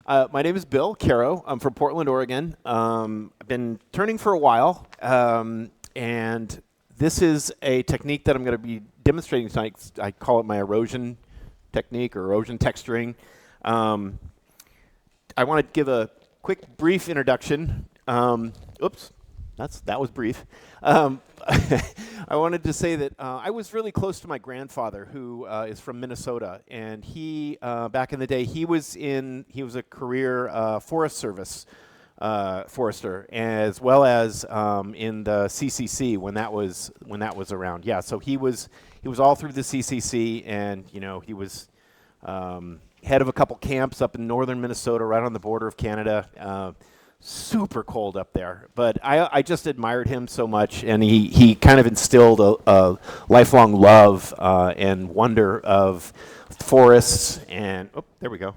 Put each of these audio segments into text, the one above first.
My name is Bill Karow. I'm from Portland, Oregon. I've been turning for a while, and this is a technique that I'm going to be demonstrating tonight. I call it my erosion technique or erosion texturing. Um, I want to give a quick, brief introduction. Oops, that was brief. I wanted to say that I was really close to my grandfather, who is from Minnesota, and he back in the day he was a career Forest Service forester, as well as in the CCC when that was around. Yeah, so he was all through the CCC, and he was head of a couple camps up in northern Minnesota, right on the border of Canada. Super cold up there, but I just admired him so much, and he kind of instilled a lifelong love and wonder of forests and there we go,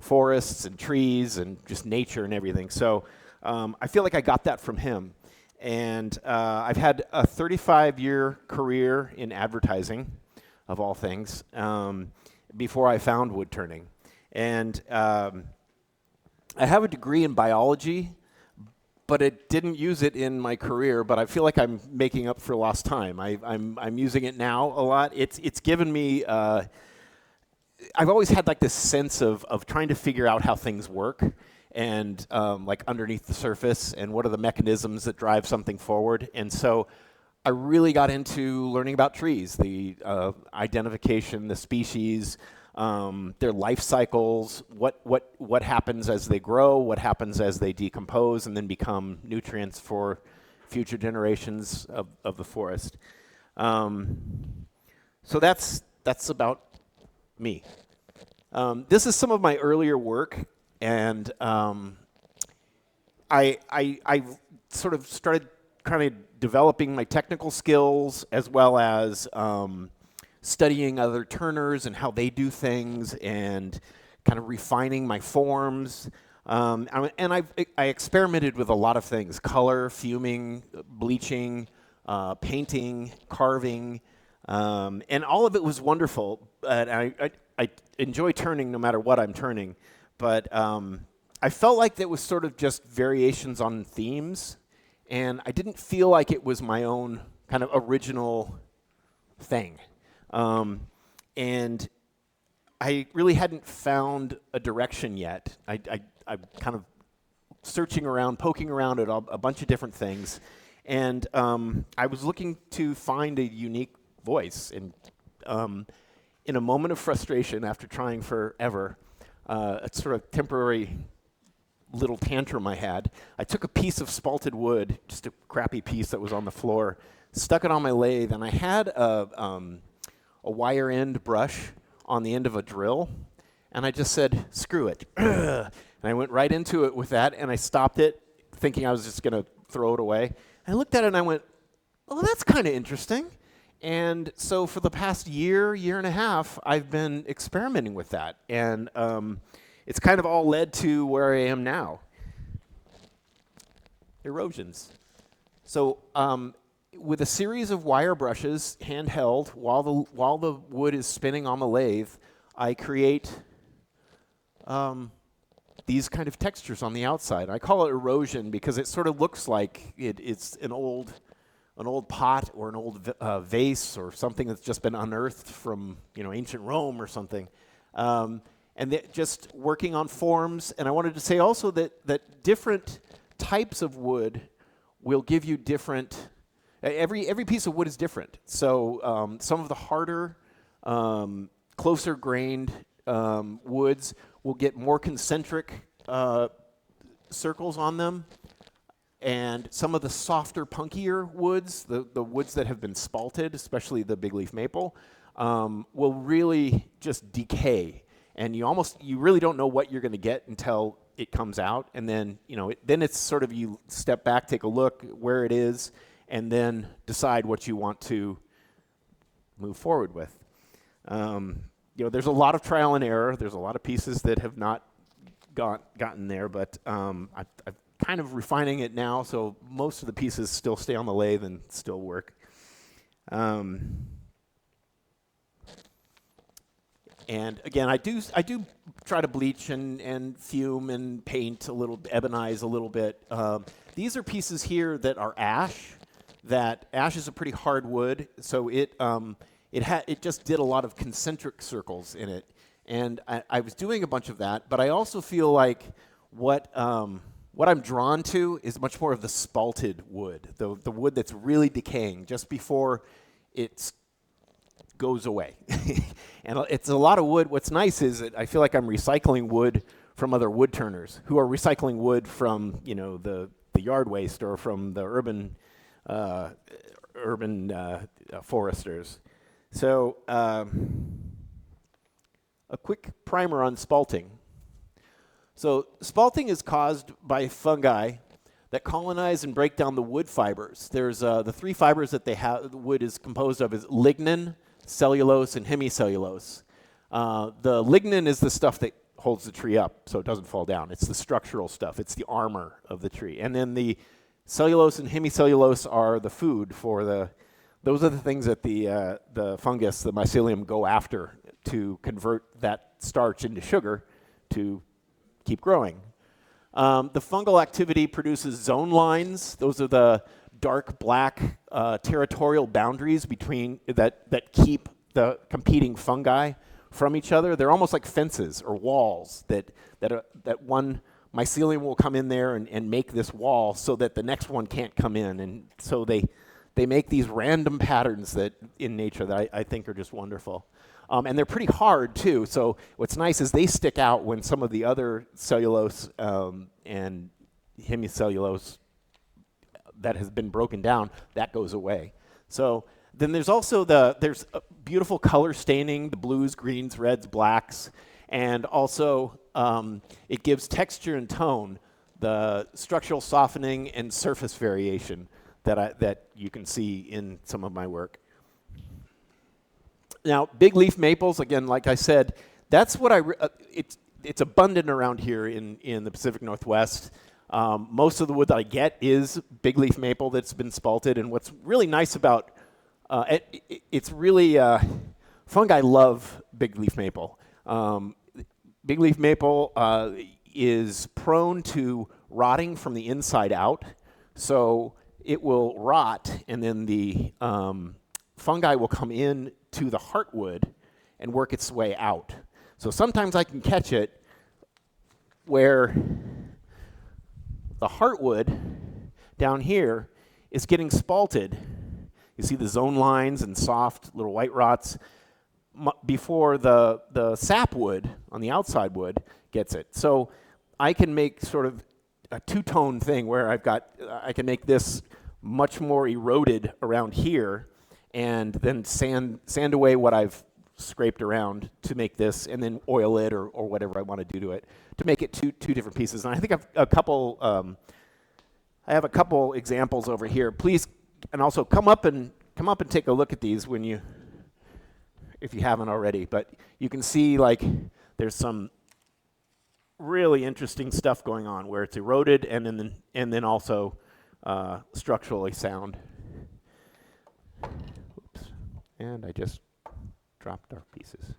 forests and trees and just nature and everything. So I feel like I got that from him, and I've had a 35-year career in advertising, of all things, before I found wood turning, and I have a degree in biology, but it didn't use it in my career. But I feel like I'm making up for lost time. I'm using it now a lot. It's given me. I've always had like this sense of trying to figure out how things work, and like underneath the surface, and what are the mechanisms that drive something forward. And so I really got into learning about trees, the identification, the species. Their life cycles, what happens as they grow, what happens as they decompose and then become nutrients for future generations of the forest. So that's about me. This is some of my earlier work, and I sort of started kind of developing my technical skills, as well as studying other turners and how they do things, and kind of refining my forms. And I experimented with a lot of things: color, fuming, bleaching, painting, carving, and all of it was wonderful. I enjoy turning no matter what I'm turning, but I felt like that was sort of just variations on themes, and I didn't feel like it was my own kind of original thing. And I really hadn't found a direction yet. I'm kind of searching around, poking around at a bunch of different things, and I was looking to find a unique voice. And in a moment of frustration, after trying forever, a sort of temporary little tantrum I had, I took a piece of spalted wood, just a crappy piece that was on the floor, stuck it on my lathe, and I had a wire end brush on the end of a drill, and I just said, screw it. And I went right into it with that, and I stopped it, thinking I was just going to throw it away. I looked at it, and I went, oh, that's kind of interesting. And so for the past year and a half, I've been experimenting with that, and it's kind of all led to where I am now. Erosions. So with a series of wire brushes, handheld, while the wood is spinning on the lathe, I create these kind of textures on the outside. I call it erosion because it sort of looks like it's an old pot or an old vase or something that's just been unearthed from ancient Rome or something. And just working on forms. And I wanted to say also that different types of wood will give you different. Every piece of wood is different. So some of the harder, closer grained woods will get more concentric circles on them. And some of the softer, punkier woods, the woods that have been spalted, especially the big leaf maple, will really just decay. And you really don't know what you're going to get until it comes out. And then, then it's sort of you step back, take a look where it is, and then decide what you want to move forward with. There's a lot of trial and error. There's a lot of pieces that have not gotten there, but I'm kind of refining it now, so most of the pieces still stay on the lathe and still work. And again, I do try to bleach and fume and paint a little, ebonize a little bit. These are pieces here that are ash. That ash is a pretty hard wood, so it just did a lot of concentric circles in it. And I was doing a bunch of that, but I also feel like what I'm drawn to is much more of the spalted wood, the wood that's really decaying just before it goes away. And it's a lot of wood. What's nice is that I feel like I'm recycling wood from other wood turners who are recycling wood from, you know, the yard waste or from the urban foresters. So a quick primer on spalting. So spalting is caused by fungi that colonize and break down the wood fibers. There's the three fibers that the wood is composed of is lignin, cellulose, and hemicellulose. The lignin is the stuff that holds the tree up so it doesn't fall down. It's the structural stuff. It's the armor of the tree. And then the cellulose and hemicellulose are the food for those are the things that the fungus, the mycelium, go after to convert that starch into sugar to keep growing. The fungal activity produces zone lines. Those are the dark black territorial boundaries between that keep the competing fungi from each other. They're almost like fences or walls that one mycelium will come in there and make this wall so that the next one can't come in. And so they make these random patterns that in nature that I think are just wonderful. And they're pretty hard too. So what's nice is they stick out when some of the other cellulose and hemicellulose that has been broken down, that goes away. So then there's also there's beautiful color staining, the blues, greens, reds, blacks, and also it gives texture and tone, the structural softening and surface variation that you can see in some of my work. Now, big leaf maples, again, like I said, that's what it's abundant around here in the Pacific Northwest. Most of the wood that I get is big leaf maple that's been spalted, and what's really nice about it's really fungi love big leaf maple. Big leaf maple is prone to rotting from the inside out, so it will rot, and then the fungi will come in to the heartwood and work its way out. So sometimes I can catch it where the heartwood down here is getting spalted. You see the zone lines and soft little white rots before the sapwood on the outside wood gets it. So I can make sort of a two-tone thing where I can make this much more eroded around here and then sand away what I've scraped around to make this, and then oil it or whatever I want to do to it to make it two different pieces. And I think I've I have a couple examples over here. Please, and also come up and take a look at these if you haven't already. But you can see like there's some really interesting stuff going on where it's eroded and then also structurally sound. Oops. And I just dropped our pieces.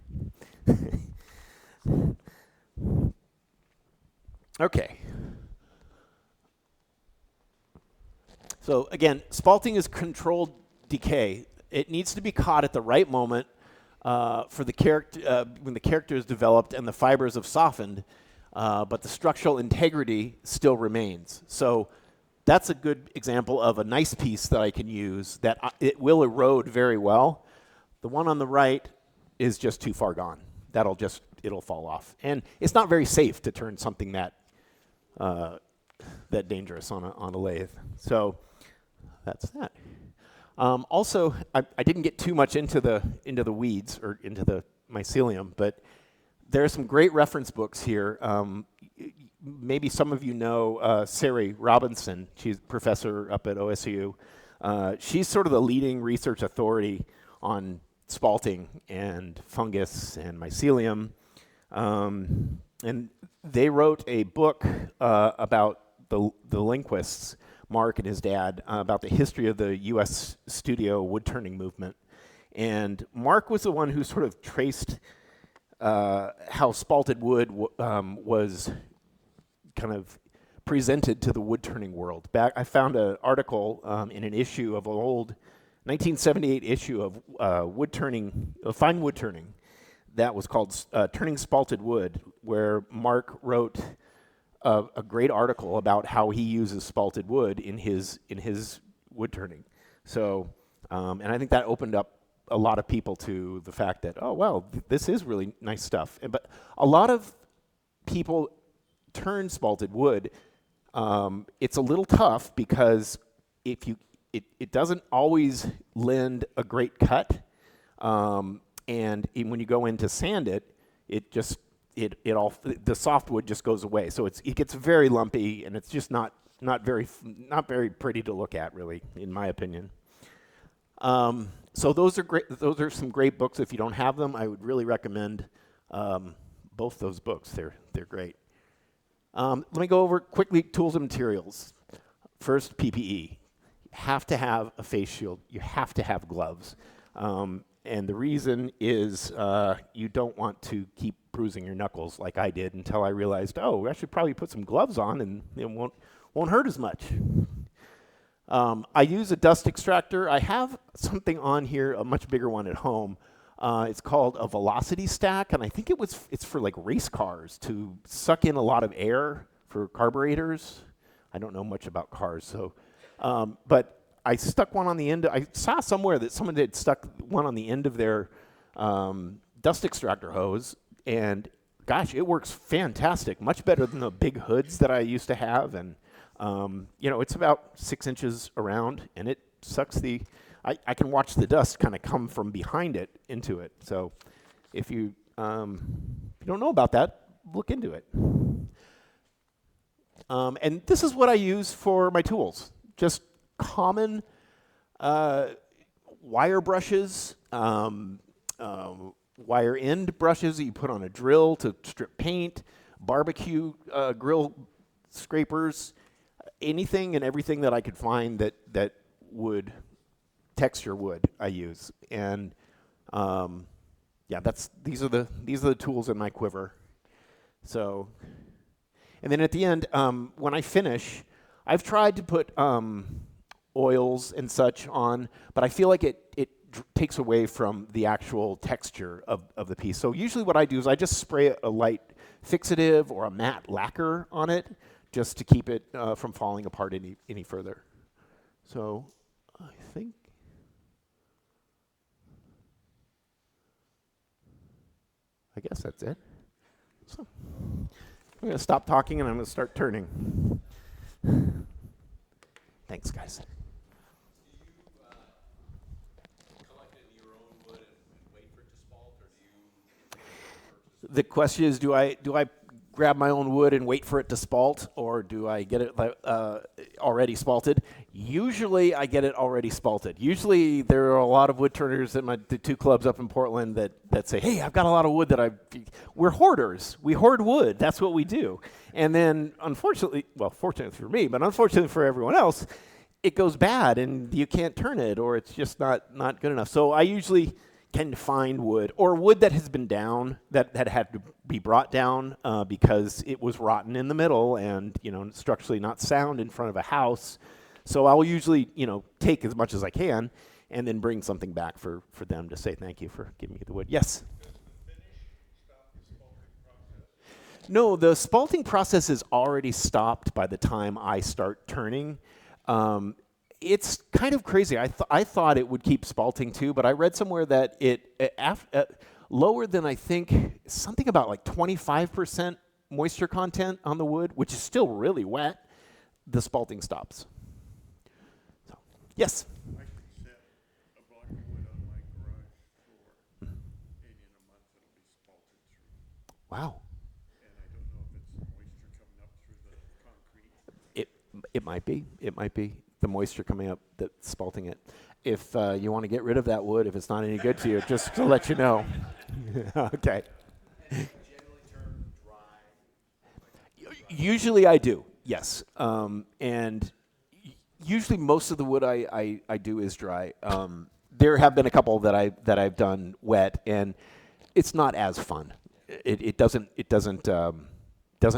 Okay. So again, spalting is controlled decay. It needs to be caught at the right moment for the character when the character is developed and the fibers have softened, but the structural integrity still remains. So that's a good example of a nice piece that I can use that it will erode very well. The one on the right is just too far gone. It'll fall off. And it's not very safe to turn something that dangerous on a lathe. So that's that. Also, I didn't get too much into the weeds or into the mycelium, but there are some great reference books here. Maybe some of you know Sari Robinson. She's a professor up at OSU. She's sort of the leading research authority on spalting and fungus and mycelium. And they wrote a book about the linguists, Mark and his dad, about the history of the U.S. studio wood turning movement. And Mark was the one who sort of traced how spalted wood was kind of presented to the wood turning world. I found an article in an issue of an old 1978 issue of wood turning, fine wood turning, that was called Turning Spalted Wood, where Mark wrote a great article about how he uses spalted wood in his wood turning. So, and I think that opened up a lot of people to the fact that, oh, well, this is really nice stuff. But a lot of people turn spalted wood. It's a little tough because if you, it doesn't always lend a great cut. And when you go in to sand it, the softwood just goes away. So it gets very lumpy, and it's just not very pretty to look at, really, in my opinion. So those are great. Those are some great books. If you don't have them, I would really recommend both those books. They're great. Let me go over quickly tools and materials. First, PPE. You have to have a face shield. You have to have gloves. And the reason is you don't want to keep bruising your knuckles like I did until I realized, oh, I should probably put some gloves on and it won't hurt as much. I use a dust extractor. I have something on here, a much bigger one at home. It's called a velocity stack, and I think it's for like race cars to suck in a lot of air for carburetors. I don't know much about cars, so but I stuck one on the end. I saw somewhere that someone had stuck one on the end of their dust extractor hose, and gosh, it works fantastic, much better than the big hoods that I used to have. And it's about 6 inches around, and it sucks I can watch the dust kind of come from behind it into it. So if you don't know about that, look into it. And this is what I use for my tools. Just common wire brushes, wire end brushes that you put on a drill to strip paint, barbecue grill scrapers, anything and everything that I could find that would texture wood I use. And these are the tools in my quiver. So, and then at the end, when I finish, I've tried to put oils and such on, but I feel like it takes away from the actual texture of the piece. So usually what I do is I just spray a light fixative or a matte lacquer on it just to keep it from falling apart any further. So I guess that's it. So I'm going to stop talking and I'm going to start turning. Thanks, guys. The question is, do I grab my own wood and wait for it to spalt, or do I get it already spalted? Usually I get it already spalted. Usually there are a lot of wood turners at the two clubs up in Portland that say, hey, I've got a lot of wood we're hoarders. We hoard wood. That's what we do. And then fortunately for me, but unfortunately for everyone else, it goes bad and you can't turn it, or it's just not good enough. So I usually can find wood, or wood that has been down, that had to be brought down because it was rotten in the middle and structurally not sound in front of a house. So I'll usually take as much as I can and then bring something back for them to say thank you for giving me the wood. Yes? Does the finish stop the spalting process? No, the spalting process is already stopped by the time I start turning. It's kind of crazy. I thought it would keep spalting too, but I read somewhere that lower than, I think, something about like 25% moisture content on the wood, which is still really wet, the spalting stops. So, yes? I can set a block of wood on my garage floor, and in a month it'll be spalted through. Wow. And I don't know if it's moisture coming up through the concrete. It might be. It might be the moisture coming up that's spalting it. If you want to get rid of that wood, if it's not any good to you, just to let you know. Okay. And generally turn dry? Usually I do, yes. And usually most of the wood I do is dry. There have been a couple that I've done wet, and it's not as fun. it doesn't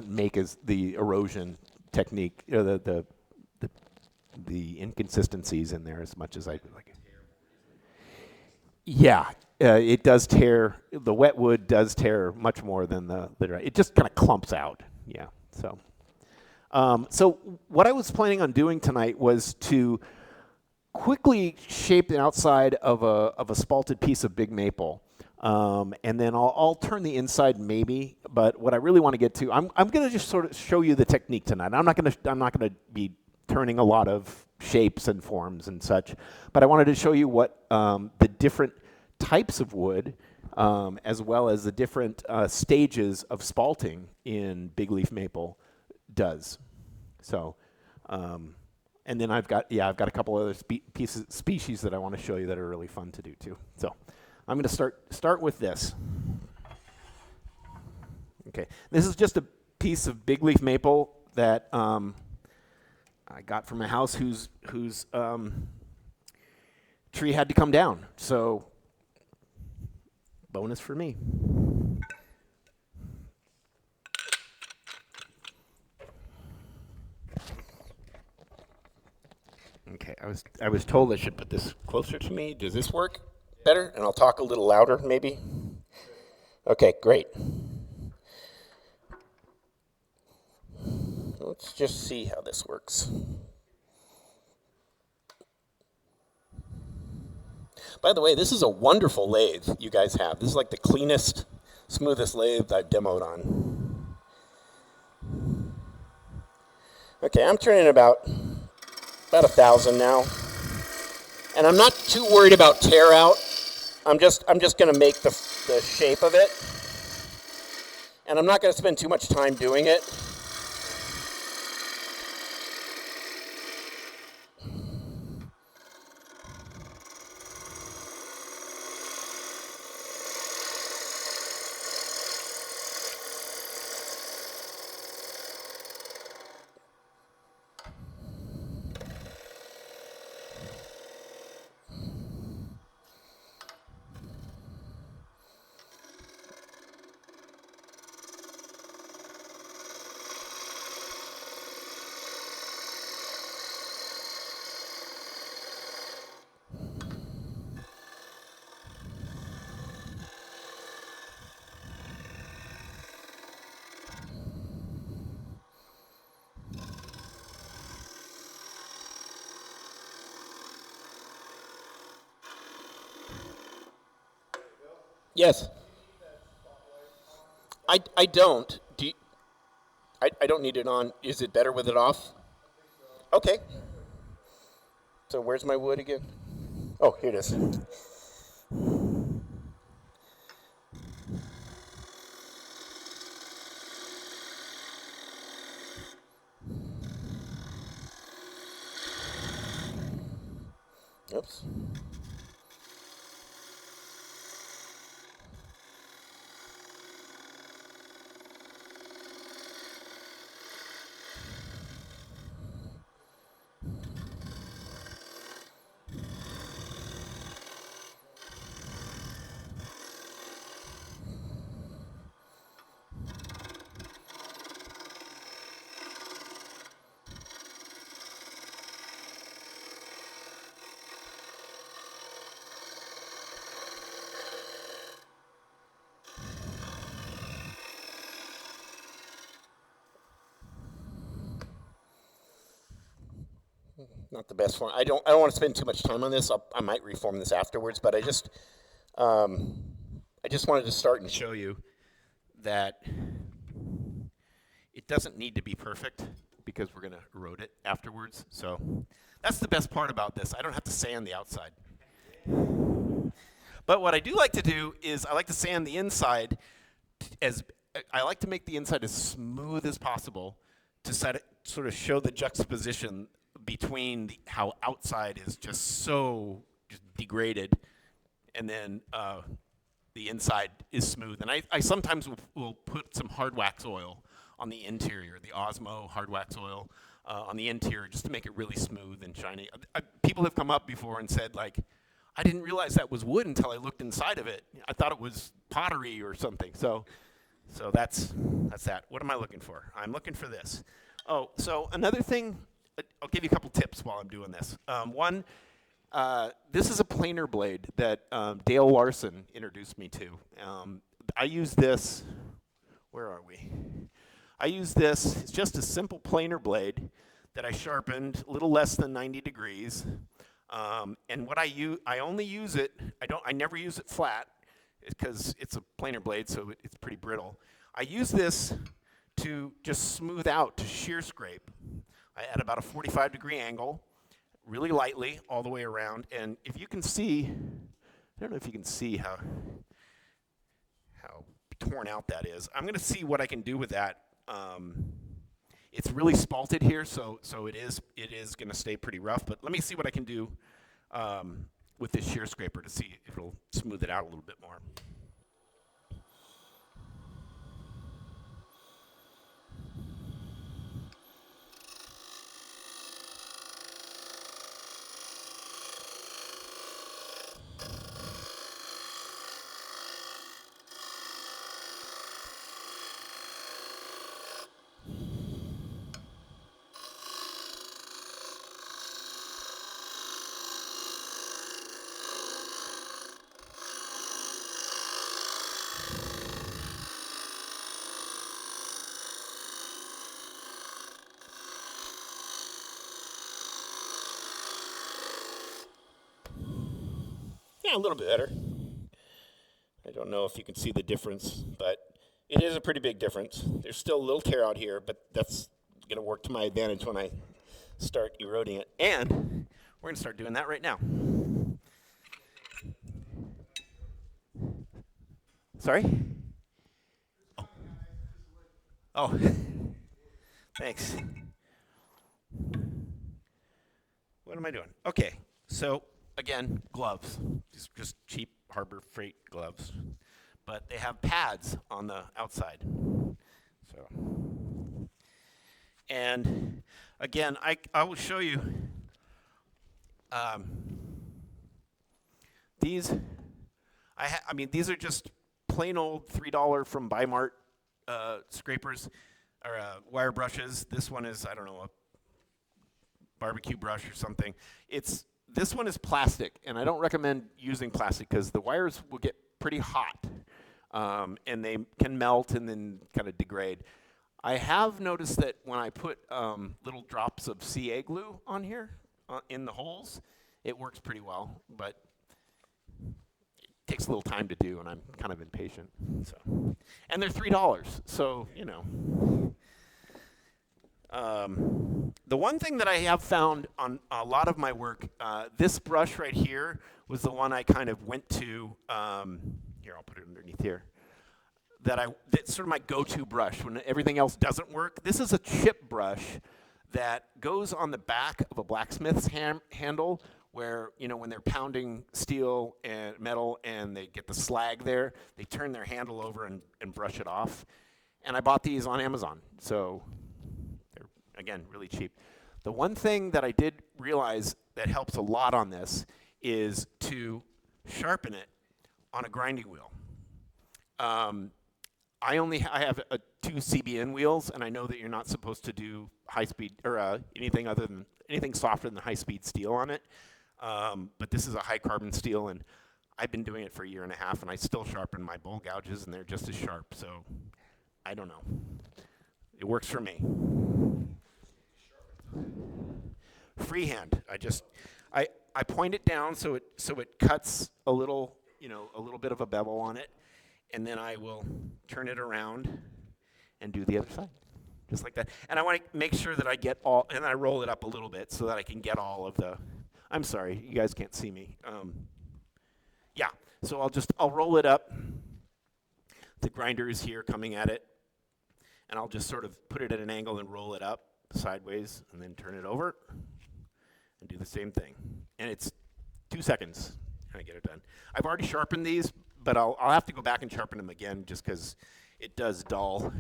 make as the erosion technique, the inconsistencies in there as much as I like. Yeah, it does tear. The wet wood does tear much more than the dry. It just kind of clumps out. Yeah. So what I was planning on doing tonight was to quickly shape the outside of a spalted piece of big maple. And then I'll turn the inside maybe, but what I really want to get to, I'm going to just sort of show you the technique tonight. I'm not going to be turning a lot of shapes and forms and such, but I wanted to show you what the different types of wood, as well as the different stages of spalting in big leaf maple does. So, and then I've got a couple other species that I want to show you that are really fun to do too. So, I'm going to start with this. Okay, this is just a piece of big leaf maple that I got from a house whose tree had to come down. So, bonus for me. Okay, I was told I should put this closer to me. Does this work better? And I'll talk a little louder, maybe. Okay, great. Let's just see how this works. By the way, this is a wonderful lathe you guys have. This is like the cleanest, smoothest lathe I've demoed on. Okay, I'm turning about 1,000 now. And I'm not too worried about tear out. I'm just going to make the shape of it. And I'm not going to spend too much time doing it. Yes. I don't. I don't need it on. Is it better with it off? Okay. So where's my wood again? Oh, here it is. Oops. Not the best form. I don't want to spend too much time on this. I might reform this afterwards, but I just wanted to start and show you that it doesn't need to be perfect because we're going to erode it afterwards. So that's the best part about this. I don't have to sand the outside. But what I do like to do is I like to sand the inside I like to make the inside as smooth as possible to sort of show the juxtaposition between how outside is just so degraded, and then the inside is smooth. And I sometimes will put some hard wax oil on the interior, the Osmo hard wax oil on the interior, just to make it really smooth and shiny. People have come up before and said, like, I didn't realize that was wood until I looked inside of it. I thought it was pottery or something. So So that's that. What am I looking for? I'm looking for this. Oh, so another thing, I'll give you a couple tips while I'm doing this. One, this is a planer blade that Dale Larson introduced me to. I use this. Where are we? I use this. It's just a simple planer blade that I sharpened a little less than 90 degrees. And what I only use it. I never use it flat because it's a planer blade, so it's pretty brittle. I use this to just smooth out, to shear scrape at about a 45-degree angle, really lightly all the way around. And if you can see, I don't know if you can see how torn out that is. I'm going to see what I can do with that. It's really spalted here, so it is going to stay pretty rough. But let me see what I can do with this shear scraper to see if it'll smooth it out a little bit more. Yeah, a little bit better. I don't know if you can see the difference, but it is a pretty big difference. There's still a little tear out here, but that's going to work to my advantage when I start eroding it. And we're going to start doing that right now. Sorry? Oh. Thanks. What am I doing? Okay, so again, gloves. Just cheap Harbor Freight gloves. But they have pads on the outside. So, and again, I will show you these. I mean, these are just plain old $3 from Bimart scrapers or wire brushes. This one is, I don't know, a barbecue brush or something. This one is plastic, and I don't recommend using plastic because the wires will get pretty hot, and they can melt and then kind of degrade. I have noticed that when I put little drops of CA glue on here in the holes, it works pretty well, but it takes a little time to do, and I'm kind of impatient. So, and they're $3, so you know. The one thing that I have found on a lot of my work, this brush right here was the one I kind of went to. Here, I'll put it underneath here. That's sort of my go-to brush when everything else doesn't work. This is a chip brush that goes on the back of a blacksmith's handle, where when they're pounding steel and metal and they get the slag there, they turn their handle over and brush it off. And I bought these on Amazon, so they're, again, really cheap. The one thing that I did realize that helps a lot on this is to sharpen it on a grinding wheel. I have 2 CBN wheels, and I know that you're not supposed to do high speed or anything softer than high speed steel on it. But this is a high carbon steel, and I've been doing it for a year and a half, and I still sharpen my bowl gouges, and they're just as sharp. So I don't know. It works for me. Freehand. I point it down so it cuts a little bit of a bevel on it, and then I will turn it around and do the other side, just like that. And I want to make sure that I get all, and I roll it up a little bit so that I can get all of the. I'm sorry, you guys can't see me. Yeah, so I'll roll it up. The grinder is here coming at it, and I'll just sort of put it at an angle and roll it up sideways, and then turn it over and do the same thing. And it's 2 seconds, and I get it done. I've already sharpened these, but I'll have to go back and sharpen them again just because it does dull.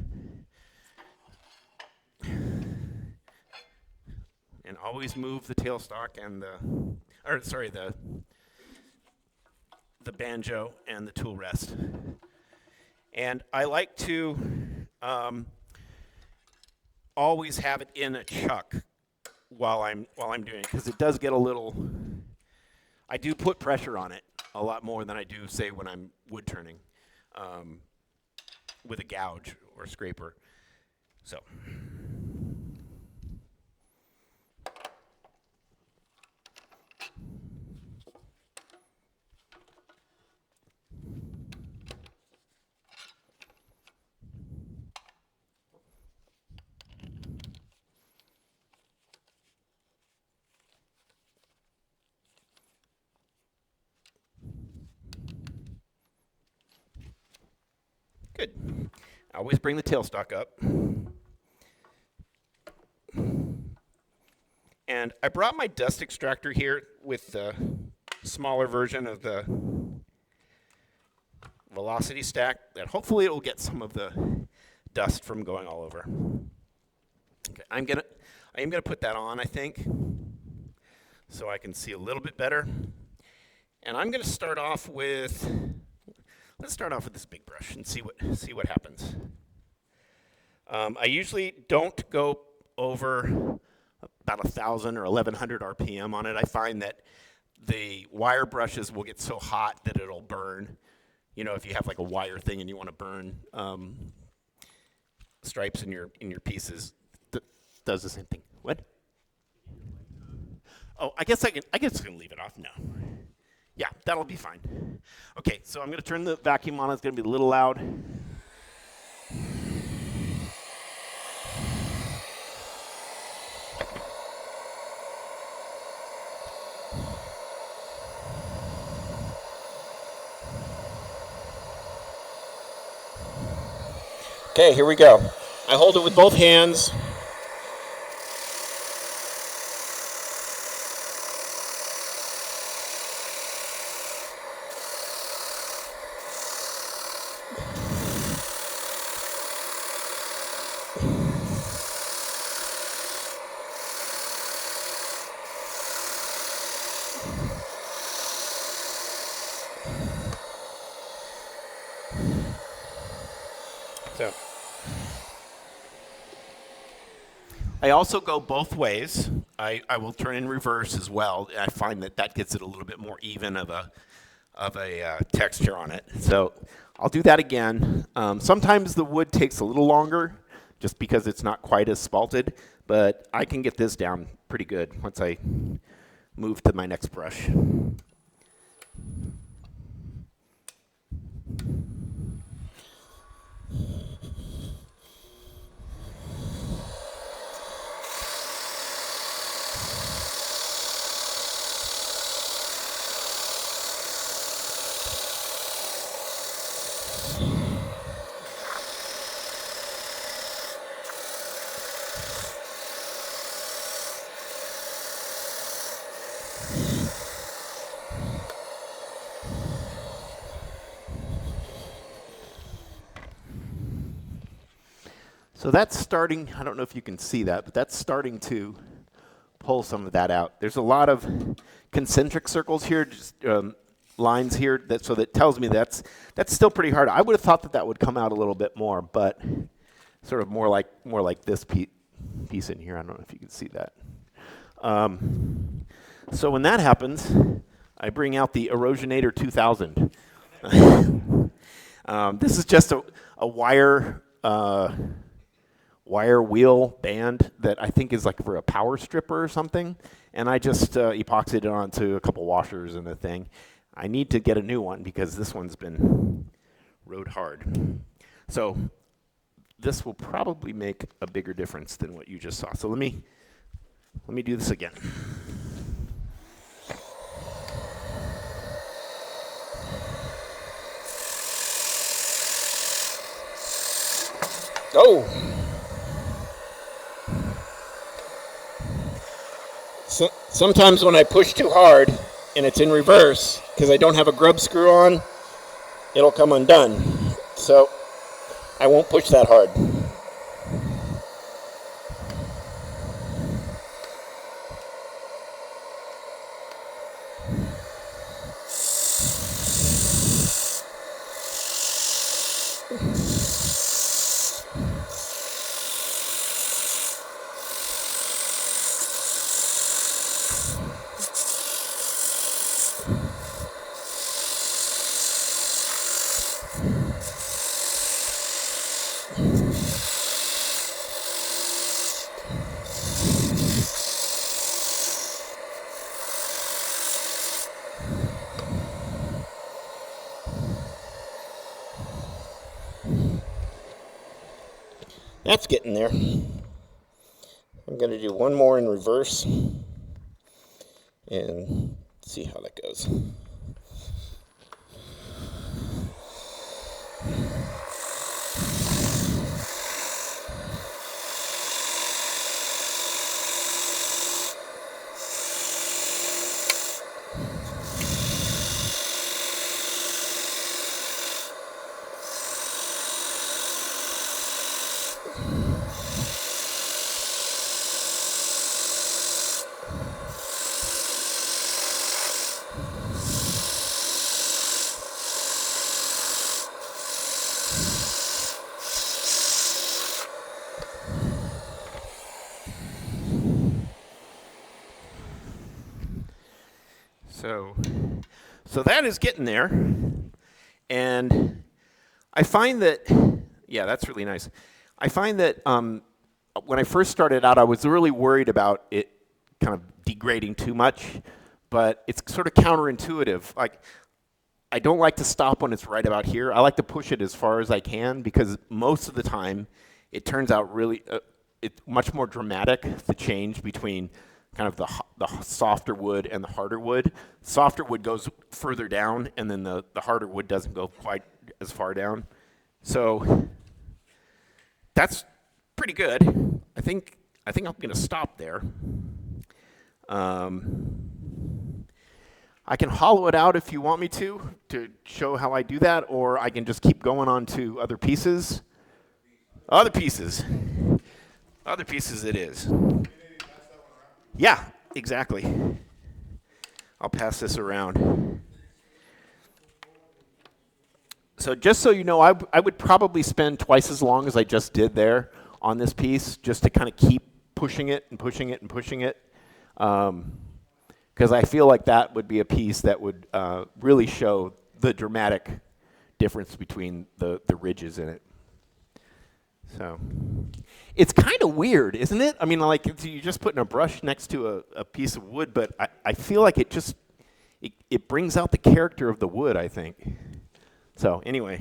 And always move the tailstock and the banjo and the tool rest. And I like to always have it in a chuck while I'm doing it, because it does get a little. I do put pressure on it a lot more than I do, say, when I'm wood turning with a gouge or scraper. So. Good. I always bring the tailstock up. And I brought my dust extractor here with the smaller version of the velocity stack, that hopefully it will get some of the dust from going all over. Okay, I am gonna put that on, I think, so I can see a little bit better. And I'm gonna start off with, let's start off with this big brush and see what happens. I usually don't go over about 1,000 or 1,100 RPM on it. I find that the wire brushes will get so hot that it'll burn. You know, if you have like a wire thing and you want to burn stripes in your pieces, does the same thing. What? Oh, I guess I can leave it off now. Yeah, that'll be fine. Okay, so I'm going to turn the vacuum on. It's going to be a little loud. Okay, here we go. I hold it with both hands. So I also go both ways. I will turn in reverse as well. I find that gets it a little bit more even of a texture on it. So I'll do that again. Sometimes the wood takes a little longer just because it's not quite as spalted, but I can get this down pretty good once I move to my next brush. So that's starting, I don't know if you can see that, but that's starting to pull some of that out. There's a lot of concentric circles here, just lines here, so that tells me that's still pretty hard. I would have thought that would come out a little bit more, but sort of more like this piece in here. I don't know if you can see that. So when that happens, I bring out the Erosionator 2000. This is just a wire wheel band that I think is like for a power stripper or something, and I just epoxied it onto a couple washers and a thing. I need to get a new one because this one's been rode hard. So this will probably make a bigger difference than what you just saw. So let me do this again. Oh! So, sometimes when I push too hard and it's in reverse, because I don't have a grub screw on, it'll come undone. So I won't push that hard. That's getting there. I'm going to do one more in reverse and see how that goes. So that is getting there, and I find that, yeah, that's really nice. I find that when I first started out, I was really worried about it kind of degrading too much, but it's sort of counterintuitive. Like, I don't like to stop when it's right about here. I like to push it as far as I can because most of the time it turns out really it's much more dramatic, the change between kind of the softer wood and the harder wood. Softer wood goes further down, and then the harder wood doesn't go quite as far down. So that's pretty good. I think I'm going to stop there. I can hollow it out if you want me to show how I do that, or I can just keep going on to other pieces. Other pieces. Other pieces it is. Yeah, exactly. I'll pass this around. So just so you know, I would probably spend twice as long as I just did there on this piece, just to kind of keep pushing it and pushing it and pushing it. Because I feel like that would be a piece that would really show the dramatic difference between the ridges in it. So it's kind of weird, isn't it? I mean, like you're just putting a brush next to a piece of wood, but I feel like it brings out the character of the wood, I think. So anyway,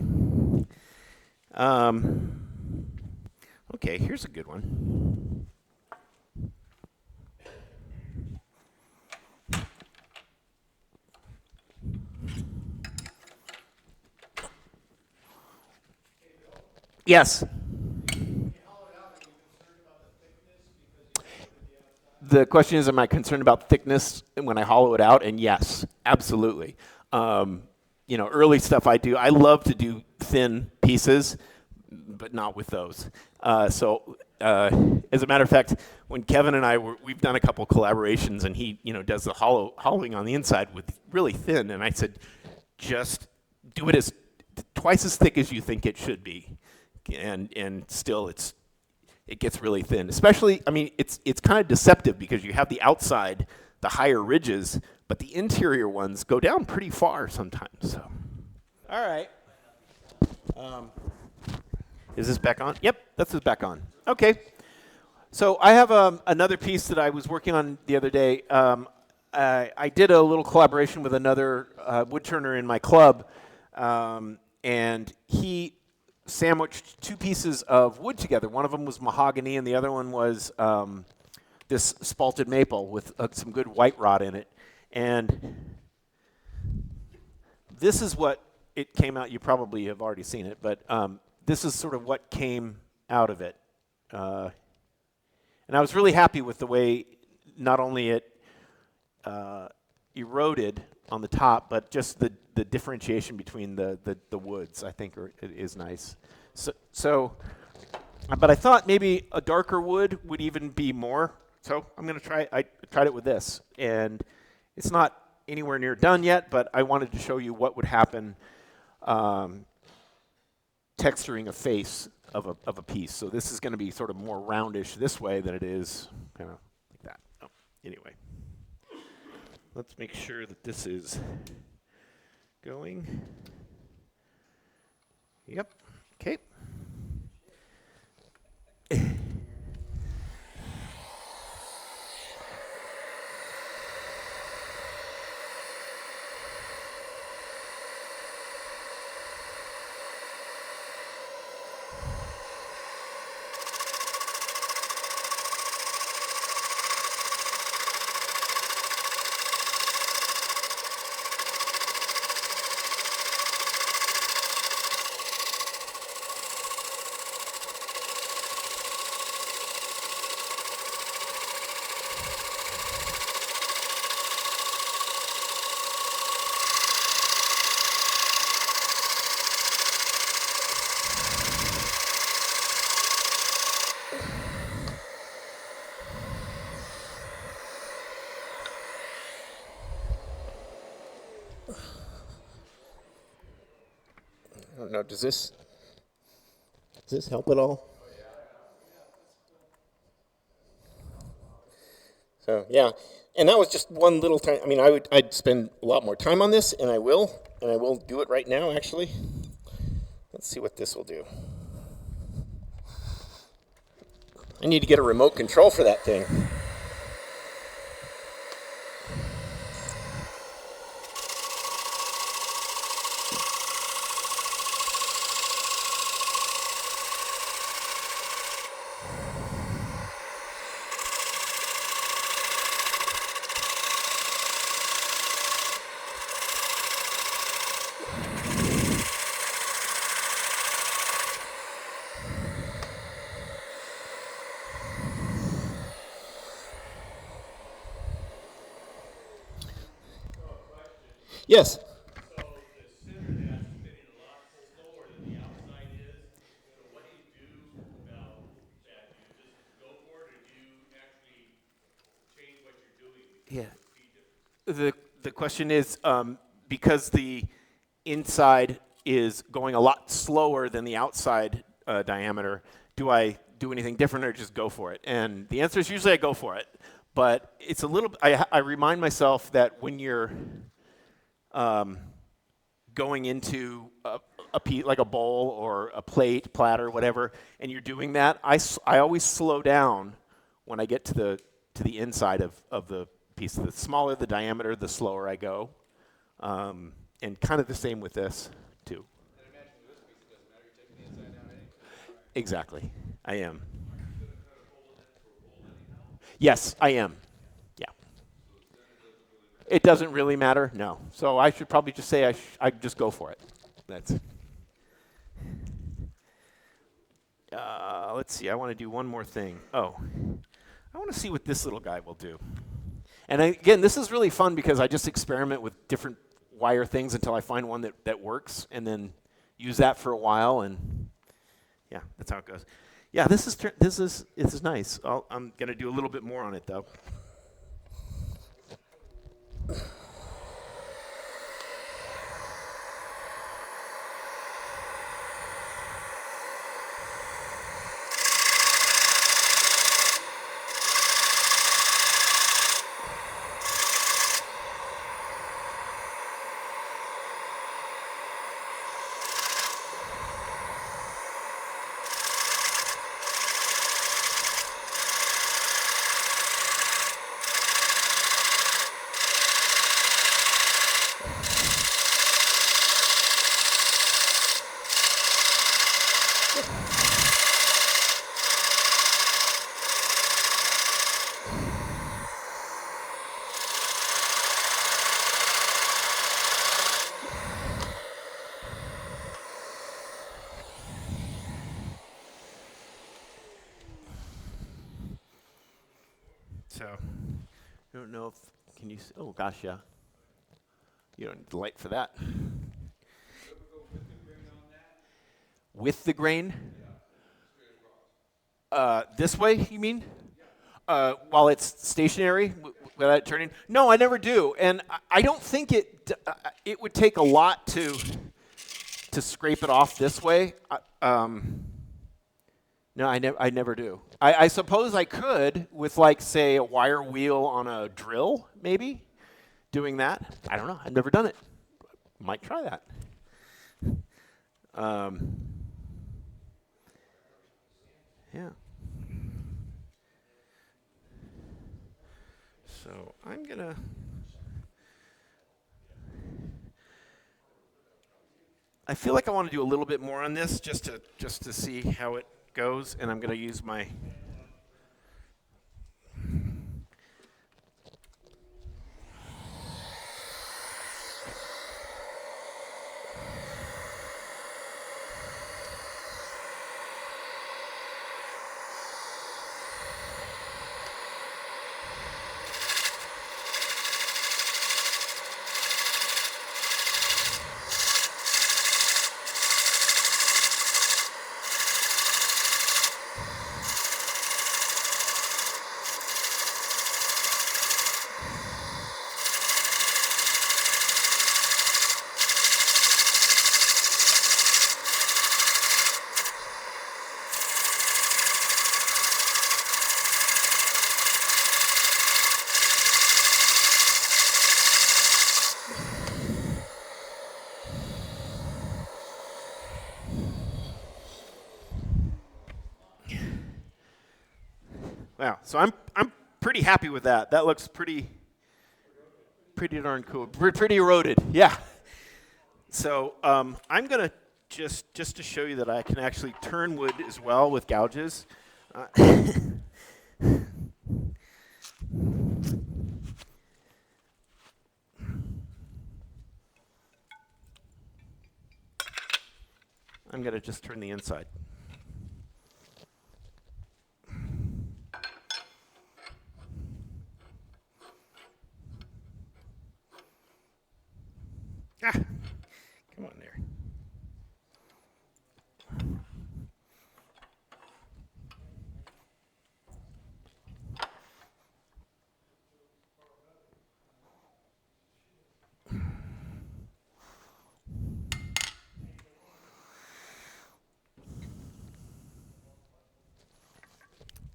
okay, here's a good one. Yes. The question is, am I concerned about thickness when I hollow it out? And yes, absolutely. Early stuff I do, I love to do thin pieces, but not with those. As a matter of fact, when Kevin and we've done a couple collaborations, and he, does the hollowing on the inside with really thin, and I said, just do it as twice as thick as you think it should be, and still it gets really thin. Especially, I mean, it's kind of deceptive because you have the outside, the higher ridges, but the interior ones go down pretty far sometimes. So, all right. Is this back on? Yep, this is back on. Okay. So I have another piece that I was working on the other day. I did a little collaboration with another woodturner in my club, and he sandwiched two pieces of wood together. One of them was mahogany, and the other one was this spalted maple with some good white rot in it. And this is what it came out. You probably have already seen it, but this is sort of what came out of it. And I was really happy with the way not only it eroded on the top, but just the differentiation between the woods, I think, is nice. But I thought maybe a darker wood would even be more. So I'm going to try. I tried it with this, and it's not anywhere near done yet, but I wanted to show you what would happen texturing a face of a piece. So this is going to be sort of more roundish this way than it is kind of like that. Oh, anyway, let's make sure that this is going. Yep. Okay. know, does this help at all? So yeah, and that was just one little time. I mean, I'd spend a lot more time on this, and I will do it right now. Actually, let's see what this will do. I need to get a remote control for that thing. Yes. So the center that's spinning a lot slower than the outside is. So what do you do about that? Do you just go for it, or do you actually change what you're doing because Yeah. of the speed difference? The question is because the inside is going a lot slower than the outside diameter, do I do anything different or just go for it? And the answer is usually I go for it. But it's a little. I remind myself that when you're going into like a bowl or a plate, platter, whatever, and you're doing that, I always slow down when I get to the inside of the piece. The smaller the diameter, the slower I go. And kind of the same with this, too. And imagine with this piece, it doesn't matter. You're taking the inside down anyway. Exactly. I am. Are you going to cut a hole in it for a bowl anyhow? Yes, I am. Yeah. It doesn't really matter? No. So I should probably just say I just go for it. That's. Let's see. I want to do one more thing. Oh, I want to see what this little guy will do. And again, this is really fun because I just experiment with different wire things until I find one that works, and then use that for a while, and yeah, that's how it goes. Yeah, this is nice. I'm gonna do a little bit more on it though. So, I don't know if, can you, oh gosh, yeah. You don't need the light for that. With the grain? This way, you mean? While it's stationary, without it turning? No, I never do. And I don't think it would take a lot to scrape it off this way. No, I never do. I suppose I could with, like, say, a wire wheel on a drill, maybe, doing that. I don't know. I've never done it. Might try that. Yeah. So I'm gonna. I feel like I want to do a little bit more on this just to see how it goes, and I'm gonna use my. Wow. So I'm pretty happy with that. That looks pretty darn cool. Pretty eroded. Yeah. So I'm gonna just to show you that I can actually turn wood as well with gouges. I'm gonna just turn the inside. Ah, come on there.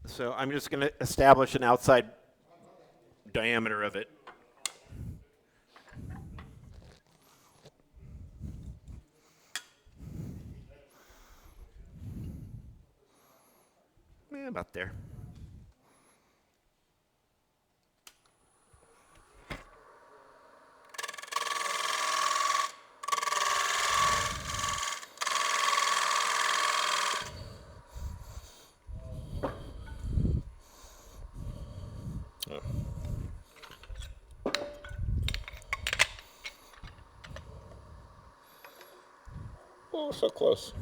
So I'm just going to establish an outside diameter of it. About there. Oh, so close.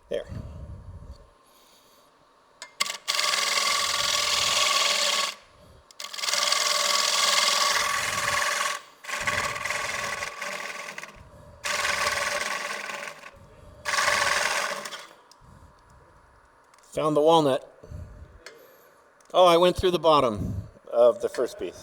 There. Found the walnut. Oh, I went through the bottom of the first piece.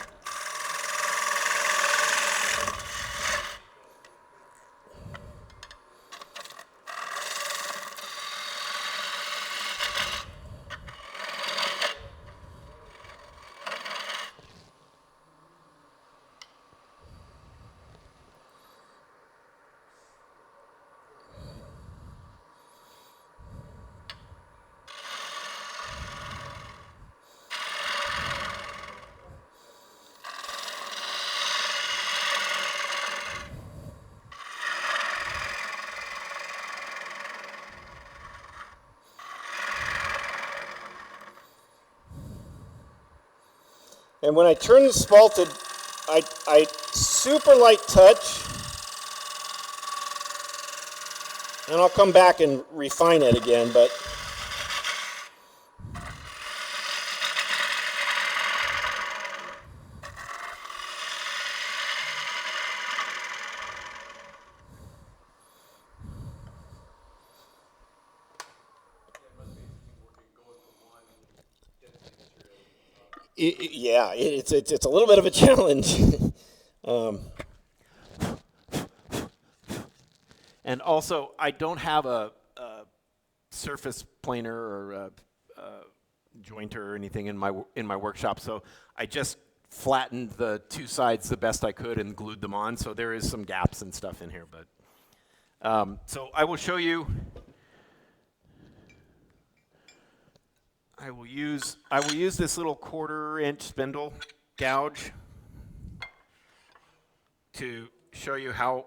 And when I turn the spalted, I super light touch, and I'll come back and refine it again, but it's a little bit of a challenge. And also, I don't have a surface planer or a jointer or anything in my workshop, so I just flattened the two sides the best I could and glued them on. So there is some gaps and stuff in here, but so I will show you. I will use this little 1/4-inch spindle gouge to show you how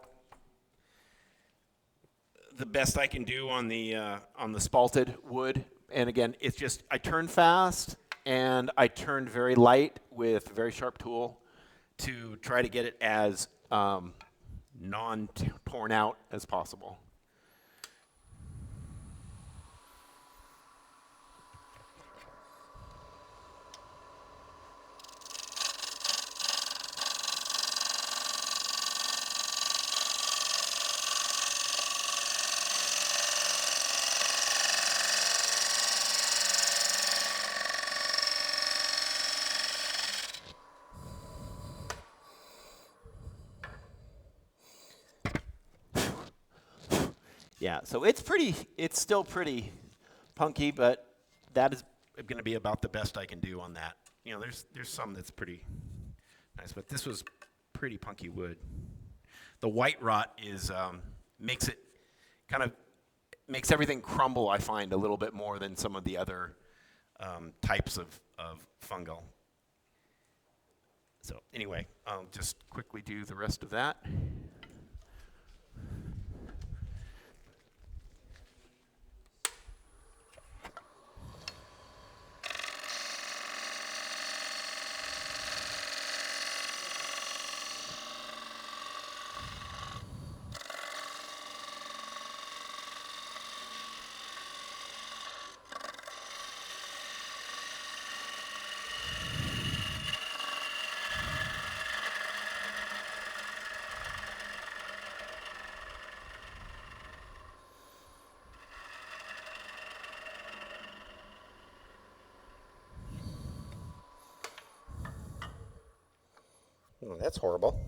the best I can do on the spalted wood. And again, it's just I turn fast and I turn very light with a very sharp tool to try to get it as non-torn out as possible. Yeah, so it's still pretty punky, but that is going to be about the best I can do on that. You know, there's some that's pretty nice, but this was pretty punky wood. The white rot is makes everything crumble, I find, a little bit more than some of the other types of fungal. So anyway, I'll just quickly do the rest of that. Oh, that's horrible.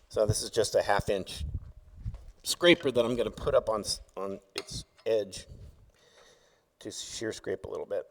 So this is just a 1/2 inch scraper that I'm going to put up on its edge to shear scrape a little bit.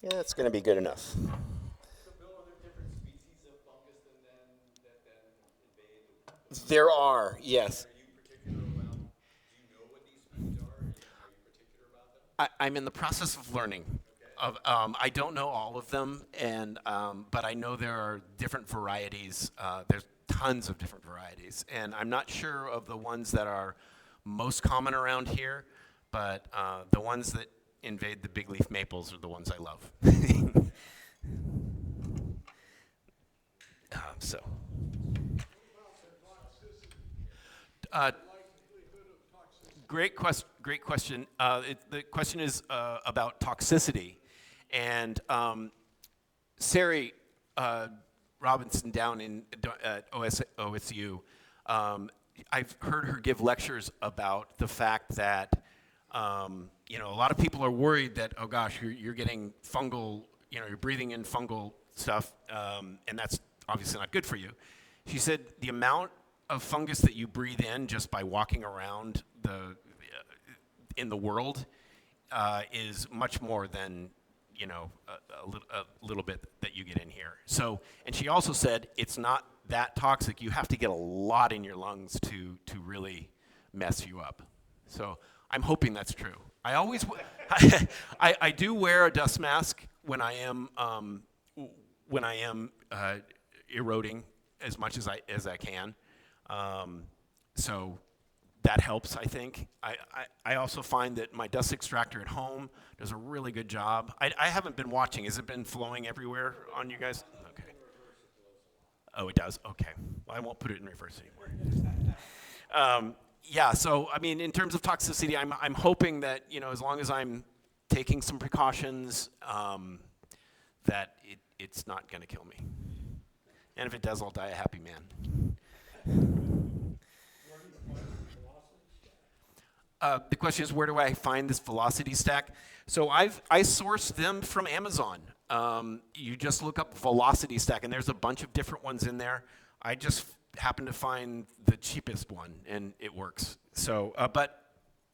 Yeah, that's going to be good enough. So, Bill, are there different species of fungus that invade? There are, yes. Are you particular about? Do you know what these species are? Are you particular about them? I'm in the process of learning. I don't know all of them, but I know there are different varieties. There's tons of different varieties, and I'm not sure of the ones that are most common around here, but the ones that invade the big leaf maples are the ones I love. So. Great question. The question is about toxicity. And Sari Robinson down at OSU, I've heard her give lectures about the fact that, a lot of people are worried that, oh gosh, you're getting fungal, you're breathing in fungal stuff, and that's obviously not good for you. She said the amount of fungus that you breathe in just by walking around in the world is much more than a little bit that you get in here. So, and she also said it's not that toxic. You have to get a lot in your lungs to really mess you up. So I'm hoping that's true. I always I do wear a dust mask when I am eroding as much as I can. So that helps, I think. I also find that my dust extractor at home does a really good job. I haven't been watching. Has it been flowing everywhere on you guys? Okay. Oh, it does? Okay. Well, I won't put it in reverse anymore. Yeah, so, I mean, in terms of toxicity, I'm hoping that, as long as I'm taking some precautions, that it's not going to kill me. And if it does, I'll die a happy man. The question is, where do I find this velocity stack? So I source them from Amazon. You just look up velocity stack, and there's a bunch of different ones in there. I just happen to find the cheapest one, and it works. So, but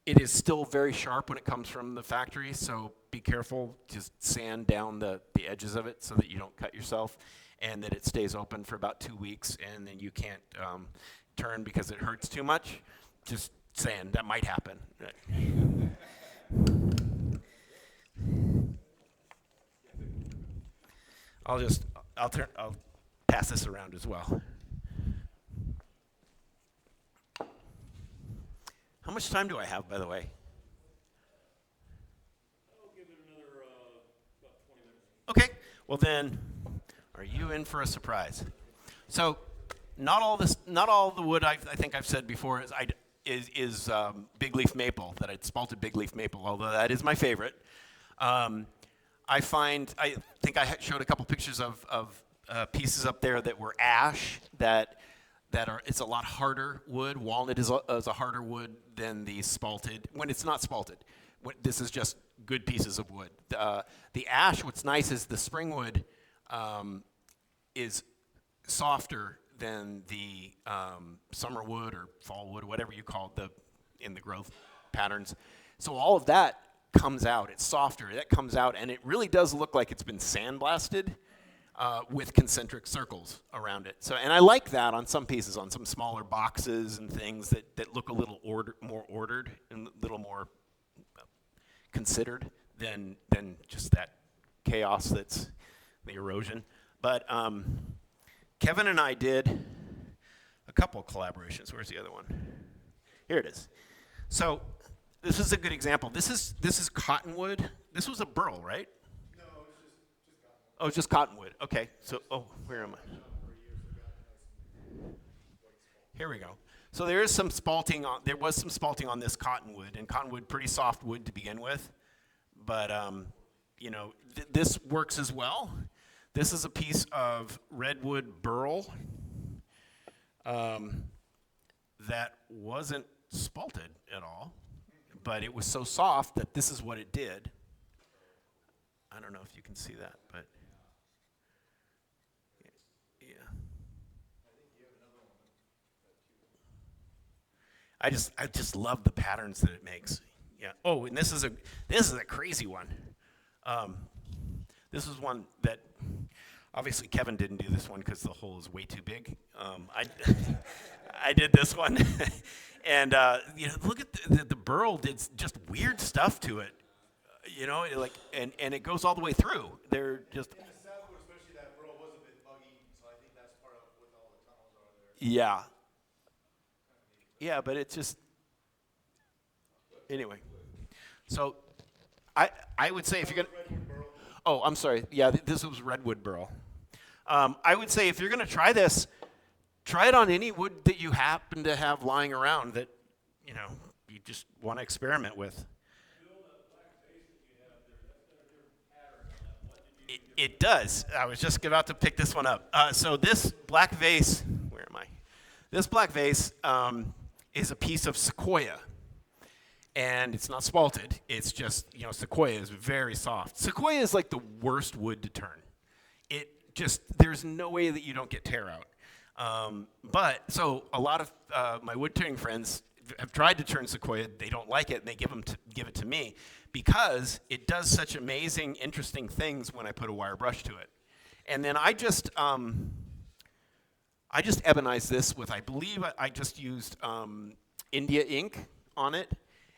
it is still very sharp when it comes from the factory, so be careful. Just sand down the edges of it so that you don't cut yourself, and that it stays open for about 2 weeks, and then you can't turn because it hurts too much. Just saying, that might happen. I'll pass this around as well. How much time do I have, by the way? I'll give it another about 20 Well then, are you in for a surprise? So, not all the wood I think I've said before is big leaf maple, that I'd spalted big leaf maple, although that is my favorite. Um, I think I showed a couple pictures of pieces up there that were ash it's a lot harder wood. Walnut is a harder wood than the spalted, when it's not spalted. This is just good pieces of wood. The ash, what's nice is the spring wood is softer than the summer wood or fall wood, whatever you call it, in the growth patterns. So all of that comes out. It's softer. That comes out, and it really does look like it's been sandblasted with concentric circles around it. So, and I like that on some pieces, on some smaller boxes and things that look a little more ordered and a little more considered than just that chaos that's the erosion. But Kevin and I did a couple collaborations. Where's the other one? Here it is. So this is a good example. This is cottonwood. This was a burl, right? No, it's just cotton. Oh, it's just cottonwood. Okay. So, where am I? Here we go. So there was some spalting on this cottonwood, and cottonwood, pretty soft wood to begin with. But this works as well. This is a piece of redwood burl that wasn't spalted at all, but it was so soft that this is what it did. I don't know if you can see that, but yeah. I just love the patterns that it makes. Yeah. Oh, and this is a crazy one. This is one that obviously Kevin didn't do this one because the hole is way too big. I did this one, and look at the burl did just weird stuff to it. And it goes all the way through. They're just. In the southwood, especially, that burl was a bit buggy, so I think that's part of what all the tunnels are there. Yeah. Yeah, but it's just. Anyway, so I would say if you're gonna. Redwood burl. Oh, I'm sorry. Yeah, this was redwood burl. I would say if you're going to try this, try it on any wood that you happen to have lying around that you just want to experiment with. It does. I was just about to pick this one up. So this black vase, where am I? This black vase is a piece of sequoia. And it's not spalted. It's just, sequoia is very soft. Sequoia is like the worst wood to turn. There's no way that you don't get tear out. But so a lot of my wood turning friends have tried to turn sequoia. They don't like it, and they give it to me because it does such amazing, interesting things when I put a wire brush to it. And then I just ebonized this with, I believe I just used India ink on it.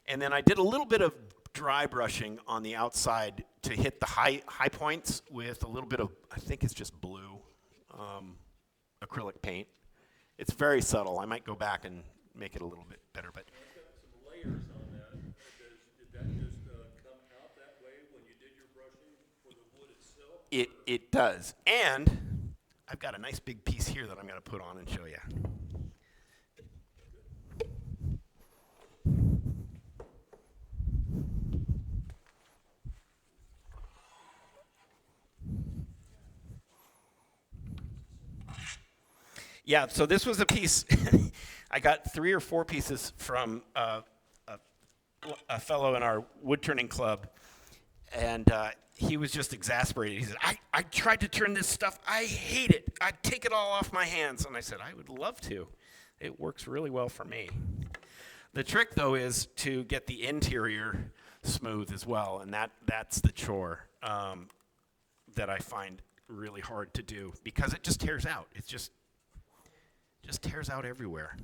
And then I did a little bit of dry brushing on the outside to hit the high points with a little bit of, I think it's just blue acrylic paint. It's very subtle. I might go back and make it a little bit better. But It's got some layers on that. Did that just come out that way when you did your brushing for the wood itself? it does. And I've got a nice big piece here that I'm going to put on and show you. Yeah, so this was a piece. I got 3 or 4 pieces from a fellow in our wood turning club, and he was just exasperated. He said, I tried to turn this stuff. I hate it. I'd take it all off my hands. And I said, I would love to. It works really well for me. The trick, though, is to get the interior smooth as well, and that's the chore that I find really hard to do because it just tears out. It's just tears out everywhere.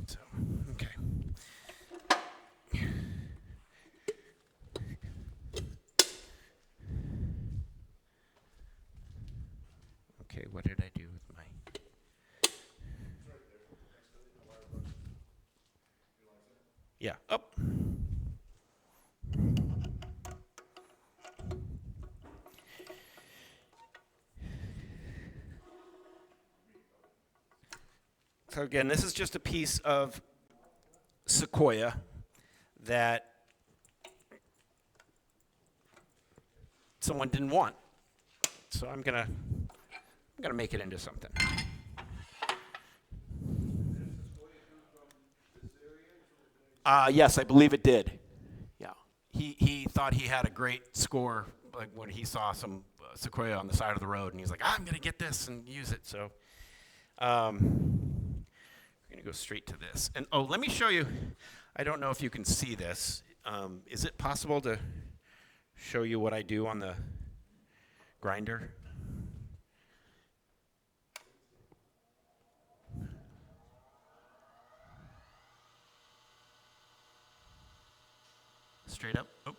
So, okay. Okay, what did I do with my... Yeah, up. So again, this is just a piece of sequoia that someone didn't want. So I'm gonna make it into something. Yes, I believe it did. Yeah, he thought he had a great score, like when he saw some sequoia on the side of the road, and he's like, I'm gonna get this and use it. So we're gonna go straight to this. And oh, let me show you. I don't know if you can see this. Is it possible to show you what I do on the grinder? Straight up. Oh.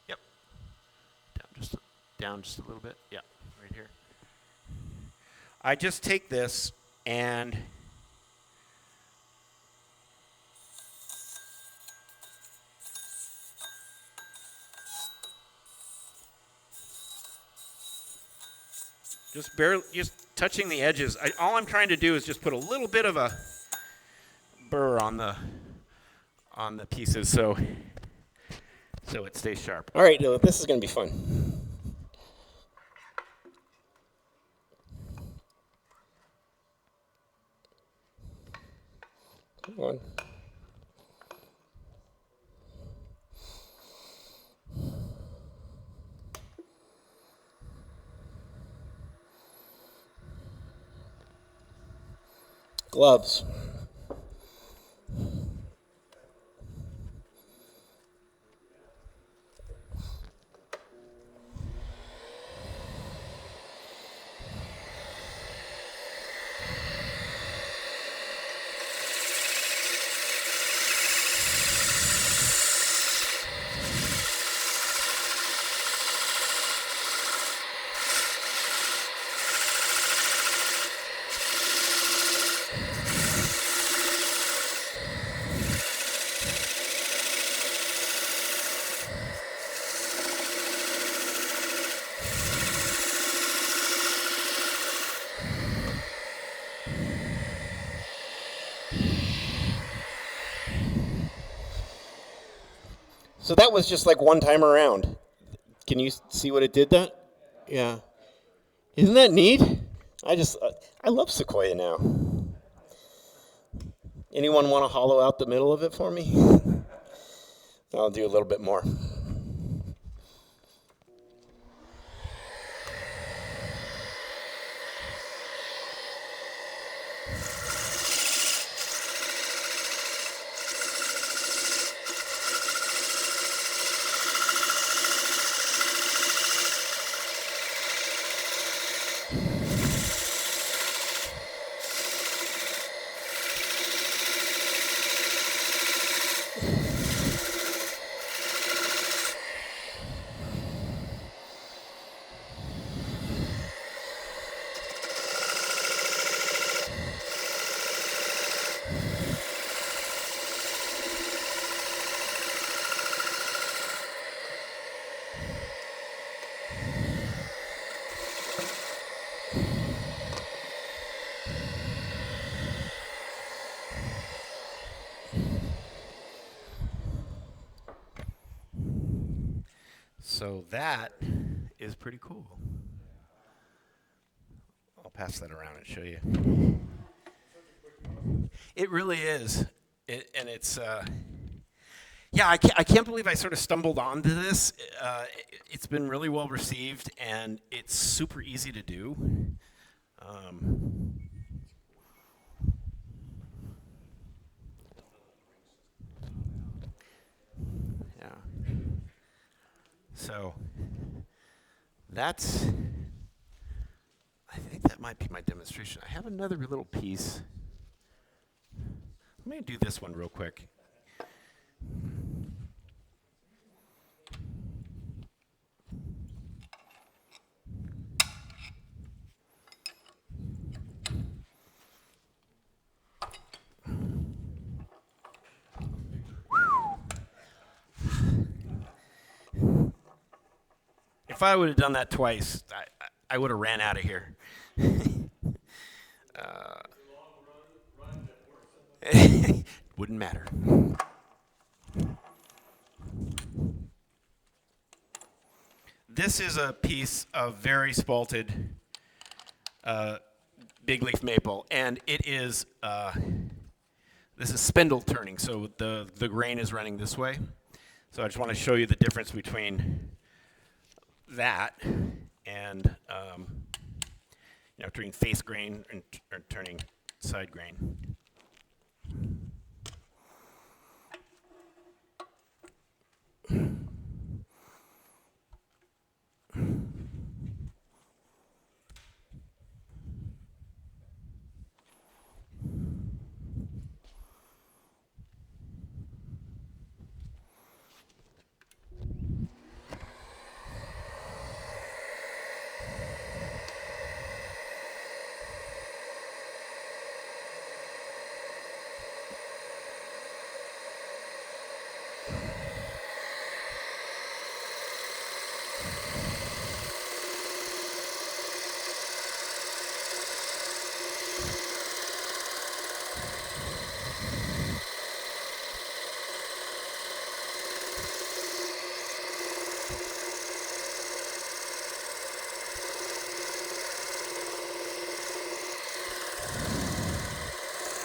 Yep. Down just a little bit. Yeah, right here. I just take this and just touching the edges. All I'm trying to do is just put a little bit of a burr on the pieces so it stays sharp. All right, this is going to be fun. Come on. Gloves. So that was just like one time around. Can you see what it did that? Yeah. Isn't that neat? I love sequoia now. Anyone want to hollow out the middle of it for me? I'll do a little bit more. So that is pretty cool. I'll pass that around and show you. It really is. It's yeah, I can't believe I sort of stumbled onto this. It's been really well received, and it's super easy to do. Yeah. So that's, I think that might be my demonstration. I have another little piece. Let me do this one real quick. If I would have done that twice, I would have ran out of here. Wouldn't matter. This is a piece of very spalted big leaf maple, and it is this is spindle turning, so the grain is running this way. So I just want to show you the difference between that and turning face grain and or turning side grain.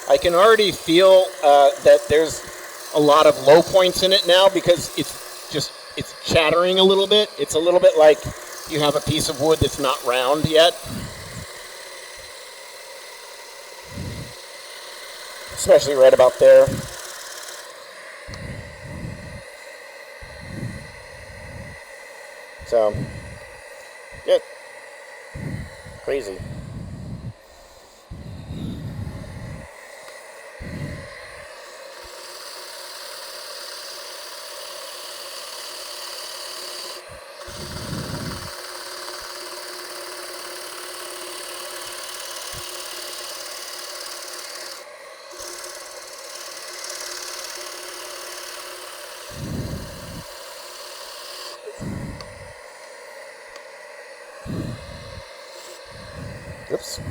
I can already feel that there's a lot of low points in it now because it's chattering a little bit. It's a little bit like you have a piece of wood that's not round yet. Especially right about there. So, yeah, crazy. Oops.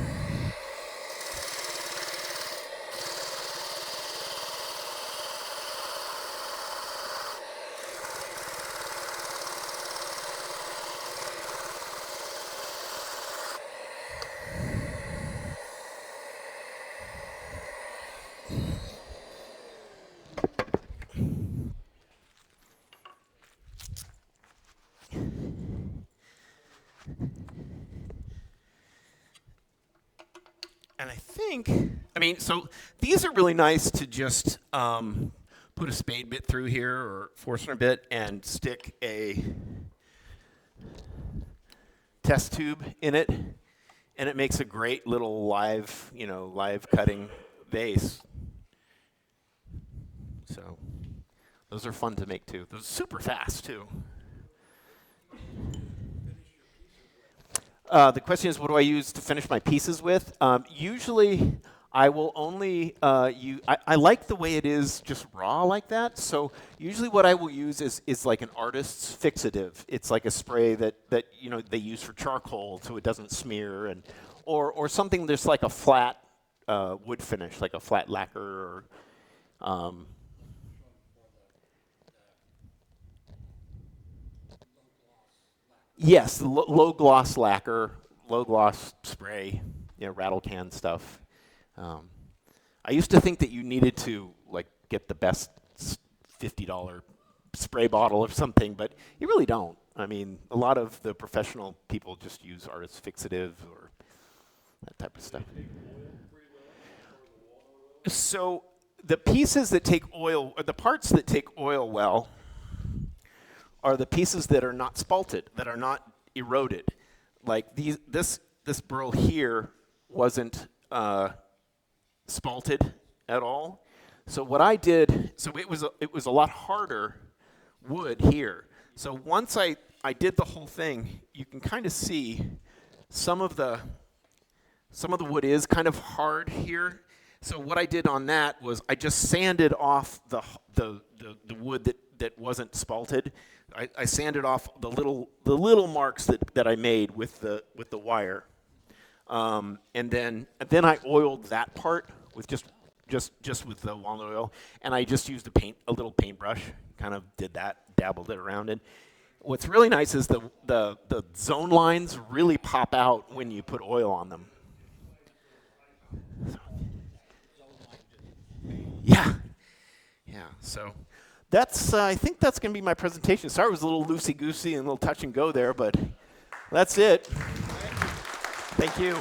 And so these are really nice to just put a spade bit through here or Forstner bit and stick a test tube in it, and it makes a great little live cutting vase. So those are fun to make too. Those are super fast too. The question is, what do I use to finish my pieces with? Usually, I will only use. I like the way it is, just raw like that. So usually, what I will use is like an artist's fixative. It's like a spray that they use for charcoal, so it doesn't smear, and or something that's like a flat wood finish, like a flat lacquer. Or, yes, the low gloss lacquer, low gloss spray, rattle can stuff. I used to think that you needed to get the best $50 spray bottle or something, but you really don't. I mean, a lot of the professional people just use artist fixative or that type of stuff. So the pieces that take oil, or the parts that take oil well, are the pieces that are not spalted, that are not eroded. Like this burl here wasn't spalted at all. So what I did, so it was a lot harder wood here. So once I did the whole thing, you can kind of see some of the wood is kind of hard here. So what I did on that was I just sanded off the wood that wasn't spalted. I sanded off the little marks that I made with the wire, and then I oiled that part with just with the walnut oil, and I just used a little paintbrush, kind of did that, dabbled it around. And what's really nice is the zone lines really pop out when you put oil on them. Yeah, yeah. So that's I think that's going to be my presentation. Sorry, it was a little loosey goosey and a little touch and go there, but that's it. Thank you.